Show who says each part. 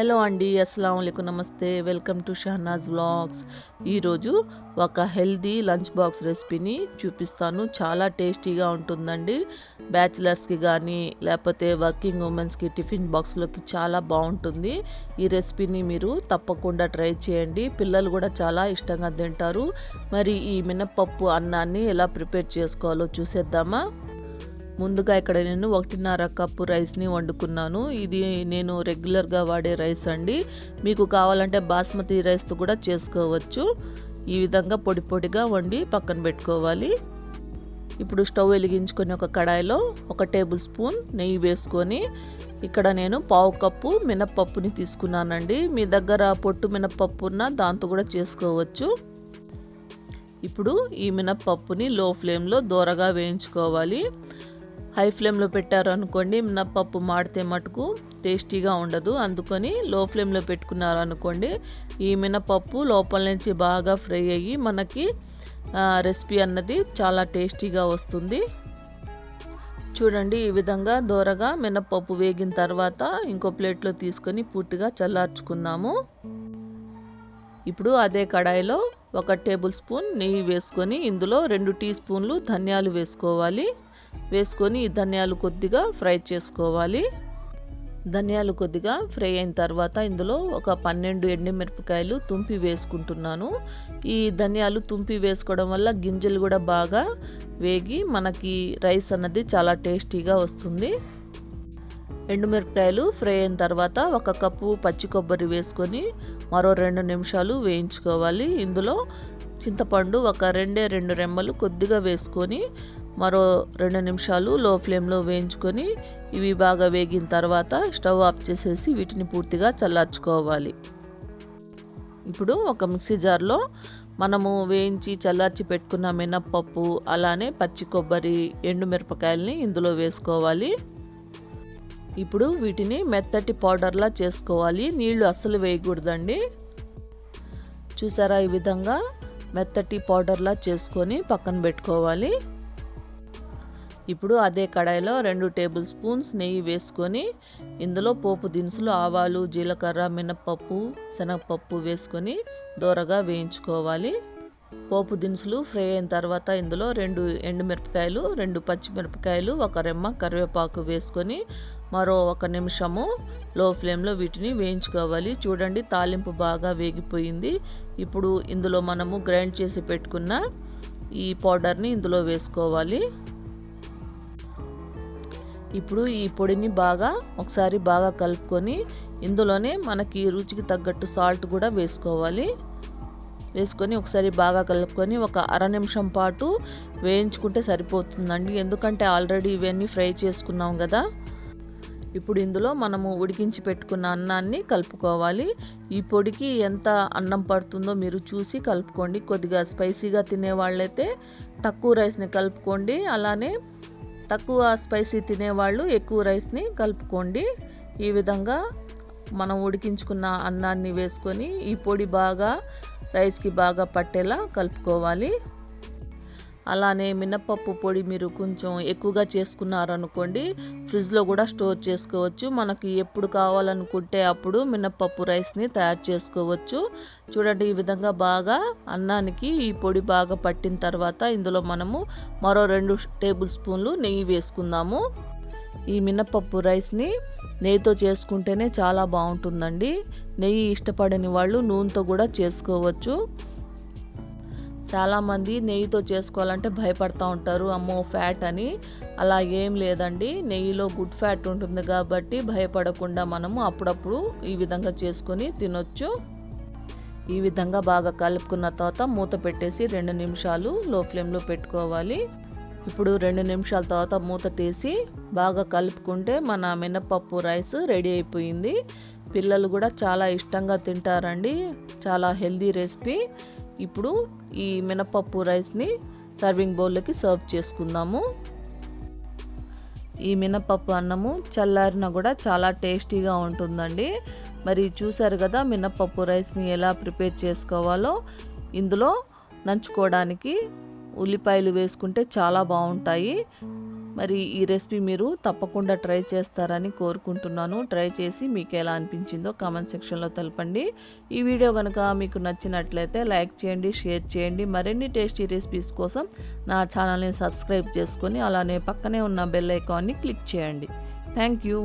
Speaker 1: Hello అండి, అస్సలాము అలైకుం, నమస్తే. Welcome to Shahnaz vlogs. ఈరోజు ఒక హెల్దీ లంచ్ బాక్స్ రెసిపీని చూపిస్తాను. చాలా టేస్టీగా ఉంటుందండి. బ్యాచిలర్స్కి కానీ లేకపోతే వర్కింగ్ ఉమెన్స్కి టిఫిన్ బాక్స్లోకి చాలా బాగుంటుంది. ఈ రెసిపీని మీరు తప్పకుండా ట్రై చేయండి. పిల్లలు కూడా చాలా ఇష్టంగా తింటారు. మరి ఈ మినప్పప్పు అన్నాన్ని ఎలా ప్రిపేర్ చేసుకోవాలో చూసేద్దామా. ముందుగా ఇక్కడ నేను 1.5 కప్పు రైస్ని వండుకున్నాను. ఇది నేను రెగ్యులర్గా వాడే రైస్ అండి. మీకు కావాలంటే బాస్మతి రైస్తో కూడా చేసుకోవచ్చు. ఈ విధంగా పొడి పొడిగా వండి పక్కన పెట్టుకోవాలి. ఇప్పుడు స్టవ్ వెలిగించుకొని ఒక కడాయిలో 1 టేబుల్ స్పూన్ నెయ్యి వేసుకొని ఇక్కడ నేను 1/2 కప్పు మినప్పప్పుని తీసుకున్నానండి. మీ దగ్గర పొట్టు మినప్పప్పు ఉన్న దాంతో కూడా చేసుకోవచ్చు. ఇప్పుడు ఈ మినప్పప్పుని లో ఫ్లేమ్లో దోరగా వేయించుకోవాలి. హై ఫ్లేమ్లో పెట్టారనుకోండి మినప్పప్పు మాడితే మటుకు టేస్టీగా ఉండదు. అందుకని లో ఫ్లేమ్లో పెట్టుకున్నారనుకోండి ఈ మినప్పప్పు లోపల నుంచి బాగా ఫ్రై అయ్యి మనకి రెసిపీ అన్నది చాలా టేస్టీగా వస్తుంది. చూడండి, ఈ విధంగా దోరగా మినప్పప్పు వేగిన తర్వాత ఇంకో ప్లేట్లో తీసుకొని పూర్తిగా చల్లార్చుకుందాము. ఇప్పుడు అదే కడాయిలో 1 టేబుల్ స్పూన్ నెయ్యి వేసుకొని ఇందులో 2 టీ స్పూన్లు ధనియాలు వేసుకోవాలి. వేసుకొని ఈ ధనియాలు కొద్దిగా ఫ్రై చేసుకోవాలి. ధనియాలు కొద్దిగా ఫ్రై అయిన తర్వాత ఇందులో ఒక 12 ఎండుమిరపకాయలు తుంపి వేసుకుంటున్నాను. ఈ ధనియాలు తుంపి వేసుకోవడం వల్ల గింజలు కూడా బాగా వేగి మనకి రైస్ అన్నది చాలా టేస్టీగా వస్తుంది. ఎండుమిరపకాయలు ఫ్రై అయిన తర్వాత 1 కప్పు పచ్చి కొబ్బరి వేసుకొని మరో 2 నిమిషాలు వేయించుకోవాలి. ఇందులో చింతపండు ఒక 2 రెమ్మలు కొద్దిగా వేసుకొని మరో 2 నిమిషాలు లో ఫ్లేమ్లో వేయించుకొని ఇవి బాగా వేగిన తర్వాత స్టవ్ ఆఫ్ చేసేసి వీటిని పూర్తిగా చల్లార్చుకోవాలి. ఇప్పుడు ఒక మిక్సీ జార్లో మనము వేయించి చల్లార్చి పెట్టుకున్న మినప్పప్పు అలానే పచ్చి కొబ్బరి ఎండుమిరపకాయలని ఇందులో వేసుకోవాలి. ఇప్పుడు వీటిని మెత్తటి పౌడర్లా చేసుకోవాలి. నీళ్లు అస్సలు వేయకూడదండి. చూసారా, ఈ విధంగా మెత్తటి పౌడర్లా చేసుకొని పక్కన పెట్టుకోవాలి. ఇప్పుడు అదే కడాయిలో 2 టేబుల్ స్పూన్స్ నెయ్యి వేసుకొని ఇందులో పోపు దినుసులు ఆవాలు, జీలకర్ర, మినప్పప్పు, శనగపప్పు వేసుకొని దోరగా వేయించుకోవాలి. పోపు దినుసులు ఫ్రై అయిన తర్వాత ఇందులో 2 ఎండుమిరపకాయలు, 2 పచ్చిమిరపకాయలు, 1 రెమ్మ కరివేపాకు వేసుకొని మరో 1 నిమిషము లో ఫ్లేమ్లో వీటిని వేయించుకోవాలి. చూడండి, తాలింపు బాగా వేగిపోయింది. ఇప్పుడు ఇందులో మనము గ్రైండ్ చేసి పెట్టుకున్న ఈ పౌడర్ని ఇందులో వేసుకోవాలి. ఇప్పుడు ఈ పొడిని ఒకసారి బాగా కలుపుకొని ఇందులోనే మనకి రుచికి తగ్గట్టు సాల్ట్ కూడా వేసుకోవాలి. వేసుకొని ఒకసారి బాగా కలుపుకొని ఒక 1/2 నిమిషం పాటు వేయించుకుంటే సరిపోతుందండి. ఎందుకంటే ఆల్రెడీ ఇవన్నీ ఫ్రై చేసుకున్నాం కదా. ఇప్పుడు ఇందులో మనము ఉడికించి పెట్టుకున్న అన్నాన్ని కలుపుకోవాలి. ఈ పొడికి ఎంత అన్నం పడుతుందో మీరు చూసి కలుపుకోండి. కొద్దిగా స్పైసీగా తినేవాళ్ళైతే తక్కువ రైస్ని కలుపుకోండి. అలానే తక్కువ స్పైసీ తినేవాళ్ళు ఎక్కువ రైస్ని కలుపుకోండి. ఈ విధంగా మనం ఉడికించుకున్న అన్నాన్ని వేసుకొని ఈ పొడి రైస్కి బాగా పట్టేలా కలుపుకోవాలి. అలానే మినప్పప్పు పొడి మీరు కొంచెం ఎక్కువగా చేసుకున్నారనుకోండి ఫ్రిడ్జ్లో కూడా స్టోర్ చేసుకోవచ్చు. మనకి ఎప్పుడు కావాలనుకుంటే అప్పుడు మినప్పప్పు రైస్ని తయారు చేసుకోవచ్చు. చూడండి, ఈ విధంగా అన్నానికి ఈ పొడి బాగా పట్టిన తర్వాత ఇందులో మనము మరో 2 టేబుల్ స్పూన్లు నెయ్యి వేసుకుందాము. ఈ మినప్పప్పు రైస్ని నెయ్యితో చేసుకుంటేనే చాలా బాగుంటుందండి. నెయ్యి ఇష్టపడని వాళ్ళు నూనెతో కూడా చేసుకోవచ్చు. చాలామంది నెయ్యితో చేసుకోవాలంటే భయపడుతూ ఉంటారు, అమ్మో ఫ్యాట్ అని. అలా ఏం లేదండి, నెయ్యిలో గుడ్ ఫ్యాట్ ఉంటుంది కాబట్టి భయపడకుండా మనము అప్పుడప్పుడు ఈ విధంగా చేసుకొని తినొచ్చు. ఈ విధంగా బాగా కలుపుకున్న తర్వాత మూత పెట్టేసి 2 నిమిషాలు లో ఫ్లేమ్లో పెట్టుకోవాలి. ఇప్పుడు 2 నిమిషాల తర్వాత మూత తీసి బాగా కలుపుకుంటే మన మినప్పప్పు రైస్ రెడీ అయిపోయింది. పిల్లలు కూడా చాలా ఇష్టంగా తింటారండి. చాలా హెల్దీ రెసిపీ. ఇప్పుడు ఈ మినప్పప్పు రైస్ని సర్వింగ్ బౌల్లోకి సర్వ్ చేసుకుందాము. ఈ మినప్పప్పు అన్నము చల్లారినా కూడా చాలా టేస్టీగా ఉంటుందండి. మరి చూసారు కదా మినప్పప్పు రైస్ని ఎలా ప్రిపేర్ చేసుకోవాలో. ఇందులో నంచుకోవడానికి ఉల్లిపాయలు వేసుకుంటే చాలా బాగుంటాయి. మరి ఈ రెసిపీ మీరు తప్పకుండా ట్రై చేస్తారని కోరుకుంటున్నాను. ట్రై చేసి మీకు ఎలా అనిపించిందో కామెంట్ సెక్షన్లో తెలపండి. ఈ వీడియో కనుక మీకు నచ్చినట్లయితే లైక్ చేయండి, షేర్ చేయండి. మరిన్ని టేస్టీ రెసిపీస్ కోసం నా ఛానల్ని సబ్స్క్రైబ్ చేసుకొని అలానే పక్కనే ఉన్న బెల్ ఐకాన్ని క్లిక్ చేయండి. Thank you.